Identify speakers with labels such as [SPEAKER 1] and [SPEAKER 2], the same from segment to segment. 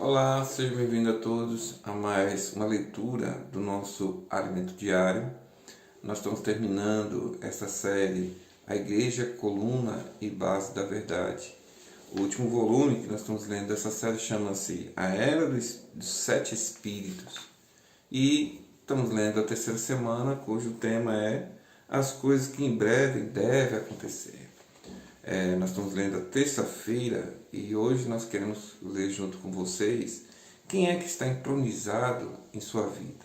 [SPEAKER 1] Olá, seja bem-vindo a todos a mais uma leitura do nosso Alimento Diário. Nós estamos terminando essa série A Igreja, Coluna e Base da Verdade. O último volume que nós estamos lendo dessa série chama-se A Era dos Sete Espíritos. E estamos lendo a terceira semana, cujo tema é As Coisas que em Breve Devem Acontecer. Nós estamos lendo a terça-feira e hoje nós queremos ler junto com vocês quem é que está entronizado em sua vida.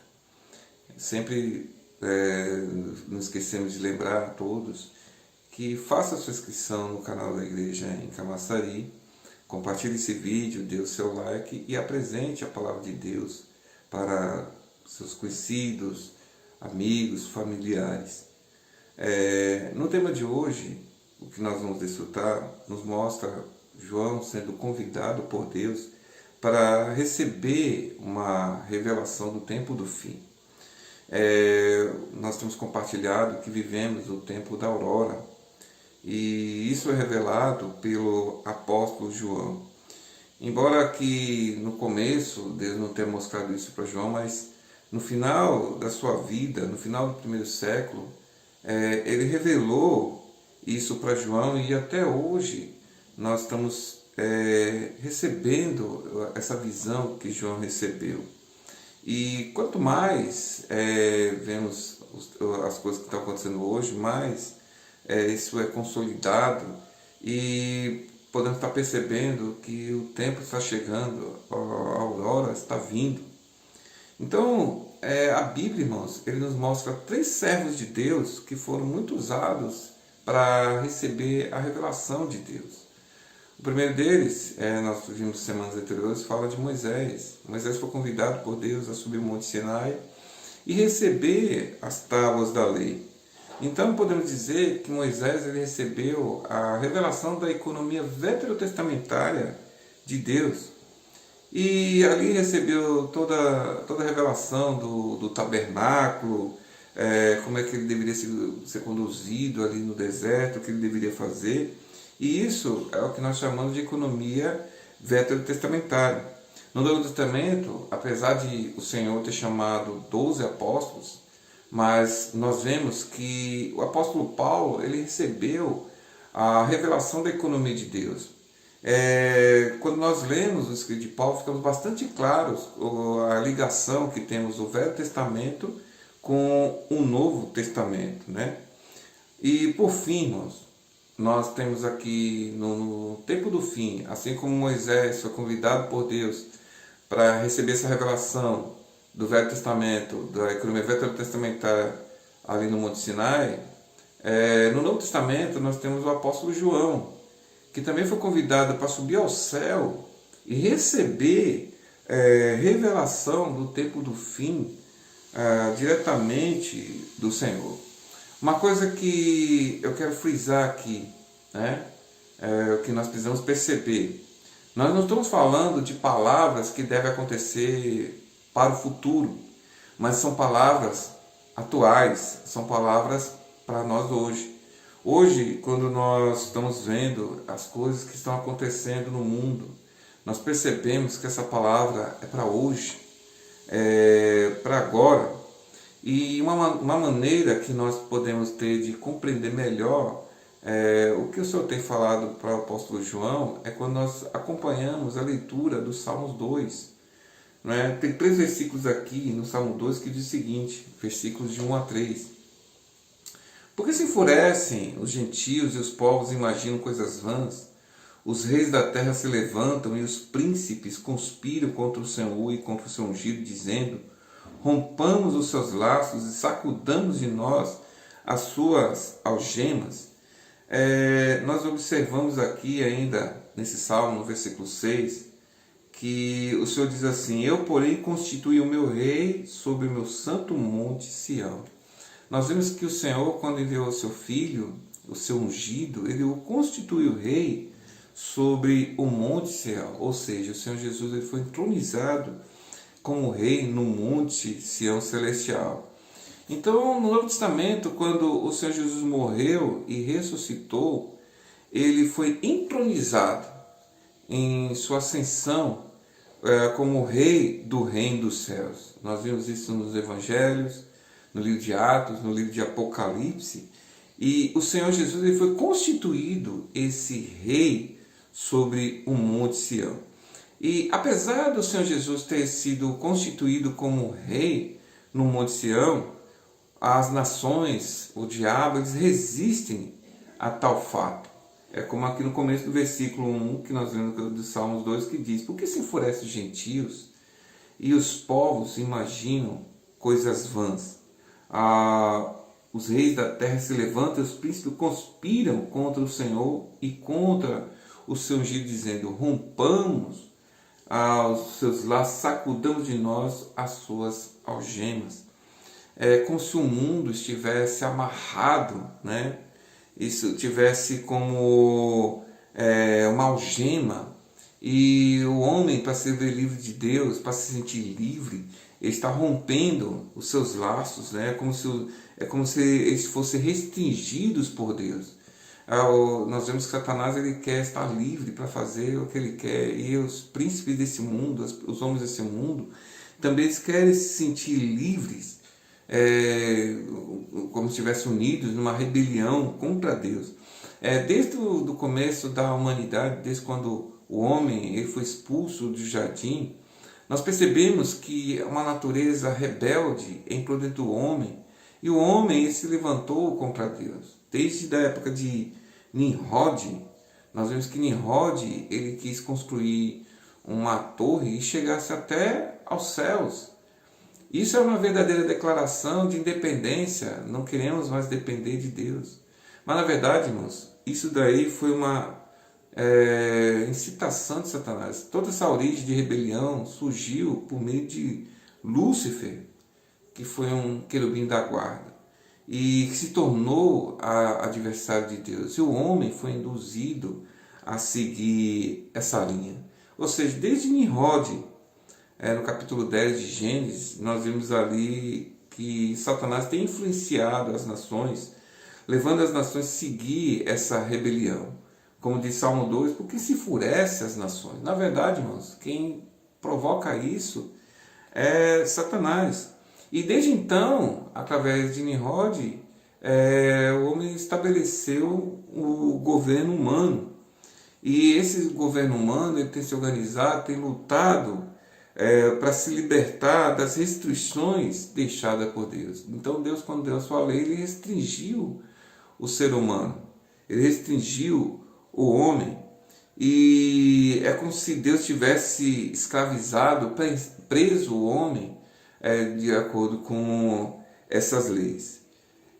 [SPEAKER 1] Sempre não esquecemos de lembrar a todos que faça a sua inscrição no canal da Igreja em Camaçari, compartilhe esse vídeo, dê o seu like e apresente a Palavra de Deus para seus conhecidos, amigos, familiares. No tema de hoje, o que nós vamos desfrutar nos mostra João sendo convidado por Deus para receber uma revelação do tempo do fim. Nós temos compartilhado que vivemos o tempo da aurora e isso é revelado pelo apóstolo João. Embora que no começo Deus não tenha mostrado isso para João, mas no final da sua vida, no final do primeiro século, ele revelou isso para João e até hoje nós estamos recebendo essa visão que João recebeu. E quanto mais vemos as coisas que estão acontecendo hoje, mais isso é consolidado e podemos estar percebendo que o tempo está chegando, a aurora está vindo. Então, a Bíblia, irmãos, ele nos mostra 3 servos de Deus que foram muito usados para receber a revelação de Deus. O primeiro deles, nós vimos semanas anteriores, fala de Moisés. Moisés foi convidado por Deus a subir o Monte Sinai e receber as tábuas da lei. Então podemos dizer que Moisés ele recebeu a revelação da economia veterotestamentária de Deus. E ali recebeu toda a revelação do tabernáculo, como é que ele deveria ser conduzido ali no deserto, o que ele deveria fazer. E isso é o que nós chamamos de economia veterotestamentária. No Novo Testamento, apesar de o Senhor ter chamado 12 apóstolos, mas nós vemos que o apóstolo Paulo ele recebeu a revelação da economia de Deus. Quando nós lemos o escrito de Paulo, ficamos bastante claros a ligação que temos do Velho Testamento com o Novo Testamento, né? E por fim, irmãos, nós temos aqui no tempo do fim, assim como Moisés foi convidado por Deus para receber essa revelação do Velho Testamento, da economia veterotestamentária ali no Monte Sinai, no Novo Testamento nós temos o apóstolo João, que também foi convidado para subir ao céu e receber revelação do tempo do fim diretamente do Senhor. Uma coisa que eu quero frisar aqui, que nós precisamos perceber. Nós não estamos falando de palavras que devem acontecer para o futuro, mas são palavras atuais, são palavras para nós hoje. Hoje, quando nós estamos vendo as coisas que estão acontecendo no mundo, nós percebemos que essa palavra é para hoje, para agora. E uma maneira que nós podemos ter de compreender melhor o que o Senhor tem falado para o apóstolo João é quando nós acompanhamos a leitura do Salmos 2. Tem 3 versículos aqui no Salmo 2 que diz o seguinte, versículos de 1 a 3. Porque se enfurecem os gentios e os povos imaginam coisas vãs, os reis da terra se levantam e os príncipes conspiram contra o Senhor e contra o seu ungido, dizendo: rompamos os seus laços e sacudamos de nós as suas algemas. Nós observamos aqui ainda nesse salmo, no versículo 6, que o Senhor diz assim: eu, porém, constituí o meu rei sobre o meu santo monte Sião. Nós vemos que o Senhor, quando enviou o seu filho, o seu ungido, ele o constituiu rei sobre o monte Sião. Ou seja, o Senhor Jesus ele foi entronizado como rei no monte Sião celestial. Então, no Novo Testamento, quando o Senhor Jesus morreu e ressuscitou, ele foi entronizado em sua ascensão como o rei do reino dos céus. Nós vimos isso nos evangelhos, no livro de Atos, no livro de Apocalipse, e o Senhor Jesus ele foi constituído esse rei sobre o Monte Sião. E apesar do Senhor Jesus ter sido constituído como rei no Monte Sião, as nações, o diabo, eles resistem a tal fato. É como aqui no começo do versículo 1, que nós vemos do Salmos 2, que diz: por que se enfurecem os gentios e os povos imaginam coisas vãs? Os reis da terra se levantam e os príncipes conspiram contra o Senhor e contra o seu ungido, dizendo: rompamos aos seus laços, sacudamos de nós as suas algemas. É como se o mundo estivesse amarrado, né? Isso tivesse como uma algema, e o homem, para ser livre de Deus, para se sentir livre, ele está rompendo os seus laços, né? É como se eles fossem restringidos por Deus. Nós vemos que Satanás ele quer estar livre para fazer o que ele quer, e os príncipes desse mundo, os homens desse mundo, também eles querem se sentir livres, como se estivessem unidos numa rebelião contra Deus. Desde o começo da humanidade, desde quando o homem ele foi expulso do jardim, nós percebemos que uma natureza rebelde entrou dentro do homem, e o homem ele se levantou contra Deus. Desde a época de Nimrod, nós vemos que Nimrod ele quis construir uma torre e chegasse até aos céus. Isso é uma verdadeira declaração de independência. Não queremos mais depender de Deus. Mas na verdade, irmãos, isso daí foi uma incitação de Satanás. Toda essa origem de rebelião surgiu por meio de Lúcifer, que foi um querubim da guarda, e que se tornou adversário de Deus. E o homem foi induzido a seguir essa linha. Ou seja, desde Nimrod, no capítulo 10 de Gênesis, nós vimos ali que Satanás tem influenciado as nações, levando as nações a seguir essa rebelião. Como diz Salmo 2, porque se enfurece as nações. Na verdade, irmãos, quem provoca isso é Satanás. E desde então, através de Nimrod, o homem estabeleceu o governo humano. E esse governo humano ele tem se organizado, tem lutado para se libertar das restrições deixadas por Deus. Então Deus, quando deu a sua lei, ele restringiu o ser humano. Ele restringiu o homem. E é como se Deus tivesse escravizado, preso o homem, de acordo com essas leis.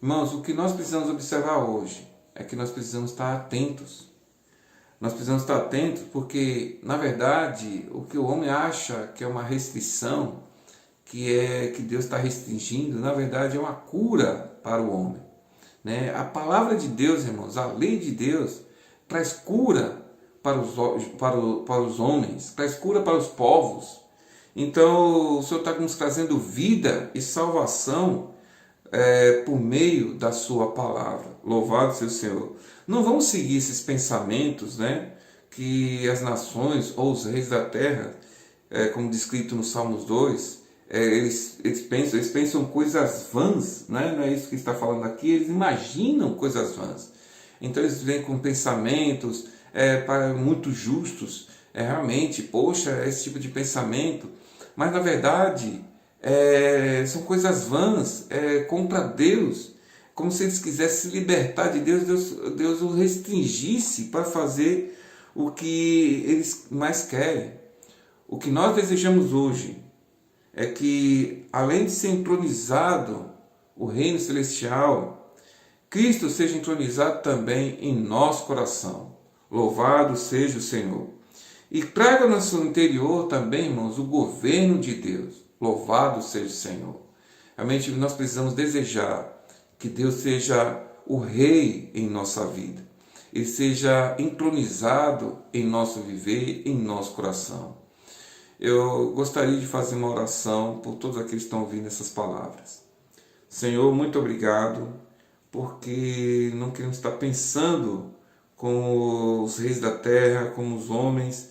[SPEAKER 1] Irmãos, o que nós precisamos observar hoje é que nós precisamos estar atentos. Nós precisamos estar atentos porque, na verdade, o que o homem acha que é uma restrição, que Deus está restringindo, na verdade é uma cura para o homem. Né? A palavra de Deus, irmãos, a lei de Deus, traz cura para os homens, traz cura para os povos. Então, o Senhor está nos trazendo vida e salvação por meio da sua palavra. Louvado seja o Senhor. Não vamos seguir esses pensamentos, né, que as nações ou os reis da terra, como descrito no Salmos 2, eles pensam coisas vãs, né? Não é isso que está falando aqui, eles imaginam coisas vãs. Então eles vêm com pensamentos muito justos, realmente, poxa, esse tipo de pensamento, mas na verdade são coisas vãs, contra Deus, como se eles quisessem se libertar de Deus, Deus os restringisse para fazer o que eles mais querem. O que nós desejamos hoje é que, além de ser entronizado o reino celestial, Cristo seja entronizado também em nosso coração. Louvado seja o Senhor. E traga no seu interior também, irmãos, o governo de Deus. Louvado seja o Senhor. Realmente nós precisamos desejar que Deus seja o rei em nossa vida. Ele seja entronizado em nosso viver, em nosso coração. Eu gostaria de fazer uma oração por todos aqueles que estão ouvindo essas palavras. Senhor, muito obrigado, porque não queremos estar pensando como os reis da terra, como os homens,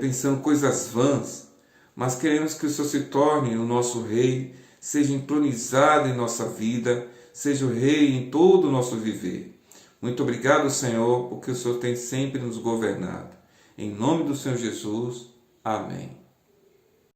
[SPEAKER 1] pensando coisas vãs, mas queremos que o Senhor se torne o nosso Rei, seja entronizado em nossa vida, seja o Rei em todo o nosso viver. Muito obrigado, Senhor, porque o Senhor tem sempre nos governado. Em nome do Senhor Jesus, amém.